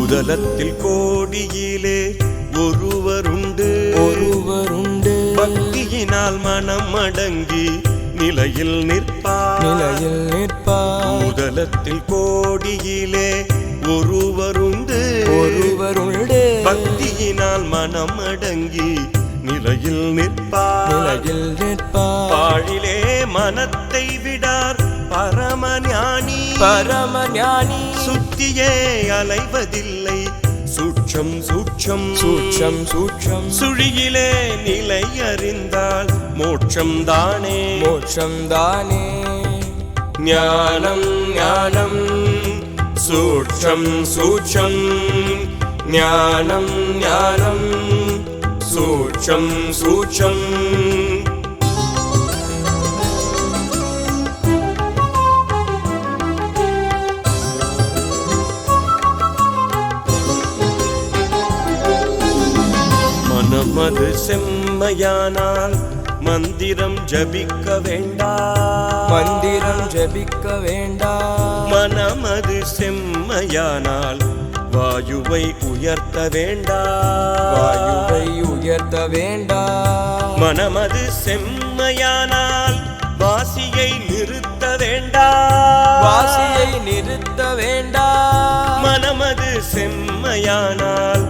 பூதலத்தில் கோடியிலே ஒருவருண்டு பக்தியினால் மனம் அடங்கி நிலையில் நிற்பார் பூதலத்தில் கோடியிலே ஒருவருண்டு பக்தியினால் மனம் அடங்கி நிலையில் நிற்பார் பாழிலே மனத்தை விடார் பரமஞானி சுத்தியே அலைவதில்லை சூட்சம் சுழியிலே நிலை அறிந்தால் மோட்சம் தானே ஞானம் சூட்சம் ஞானம் சூட்சம் மனமது செம்மையானால் மந்திரம் ஜபிக்க வேண்டாம் மனமது செம்மையானால் வாயுவை உயர்த்த வேண்டாம் மனமது செம்மையானால் வாசியை நிறுத்த வேண்டாம் மனமது செம்மையானால்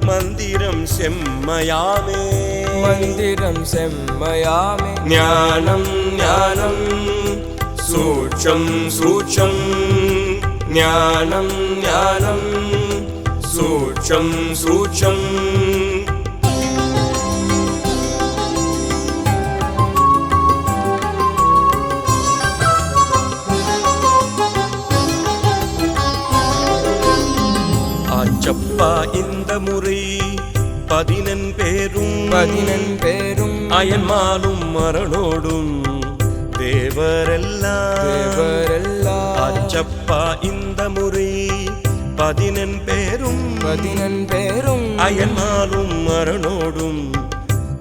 மந்திரம் செம்மையாமே ஞானம் சூட்சம் ஞானம் சூட்சம் ஆச்சப்பா இந்த முறை 10 பேரும் அயன்மாலும் மரணோடும் தேவரெல்லாம் ஆச்சப்பா இந்த முறை 10 பேரும் அயன்மாலும் மரணோடும்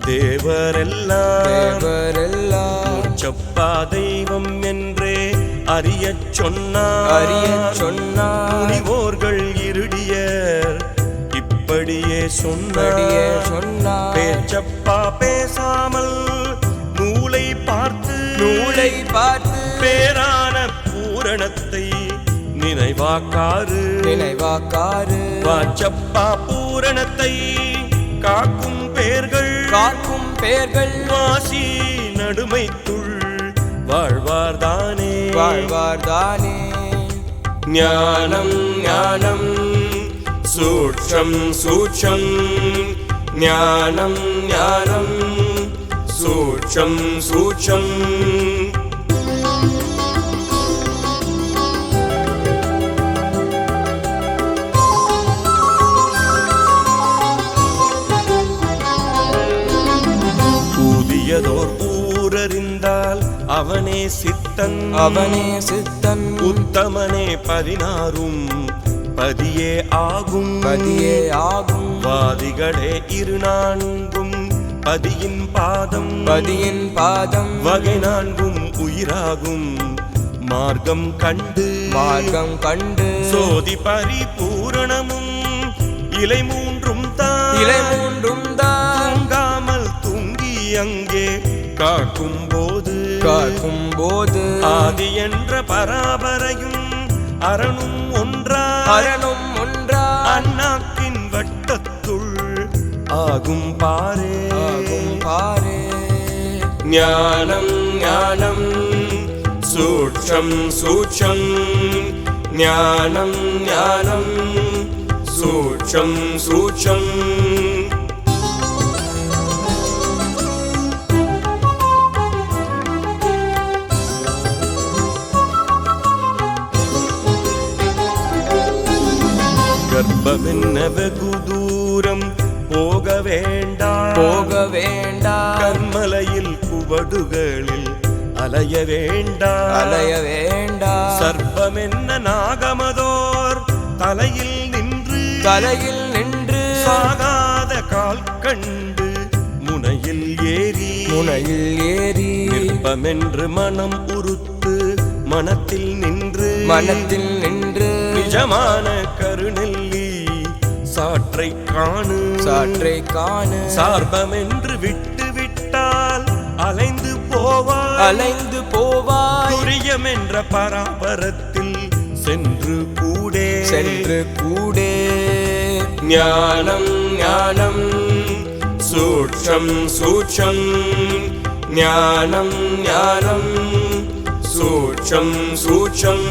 தேவரெல்லாம் சப்பா தெய்வம் என்றே அறியச் சொன்னார் முனிவோர்கள் இருடியர் இப்படியே சொன்னார் பேச்சப்பா பேசாமல் நூலை பார்த்து பேரான பூரணத்தை நினைவாக்காரு வாச்சப்பா பூரணத்தை காக்கும் பேர்கள் வாசி நடுமைத்துள் வாழ்வார்தானே ஞானம் சூட்சம் ஞானம் சூட்சம் ஊதியதோர் ஊரறிந்தால் அவனே சித்தன் உத்தமனே 16 பதியே ஆகும் வாதிகளே 4 பதியின் பாதம் வகை 4 உயிராகும் மார்க்கம் கண்டு சோதி பரிபூரணமும் இலை 3 தூங்காமல் தூங்கி அங்கே காக்கும் போது ஆதி என்ற பராபரையும் அரணும் ஒன்றா அண்ணாக்கின் வட்டத்துள் ஆகும் பாரே ஞானம் சூட்சம் ஞானம் சூட்சம் கர்ப்பமென்ன வெகு தூரம் போக வேண்டாம் கர்மலையில் குவடுகளில் அலைய வேண்டாம் சர்ப்பமென்ன நாகமதோர் தலையில் நின்று சாகாத கால் கண்டு முனையில் ஏறி நிற்பமென்று மனம் உறுத்து மனத்தில் நின்று நிஜமான கருநெல்லி சாற்றை காணு சாற்றை காணு சார்பமென்று விட்டு விட்டால் அலைந்து போவாய் அலைந்து போவாய் துரியம் என்ற பராபரத்தில் சென்று கூடே கூடே ஞானம் ஞானம் சூட்சம் சூட்சம் ஞானம் ஞானம் சூட்சம் சூட்சம்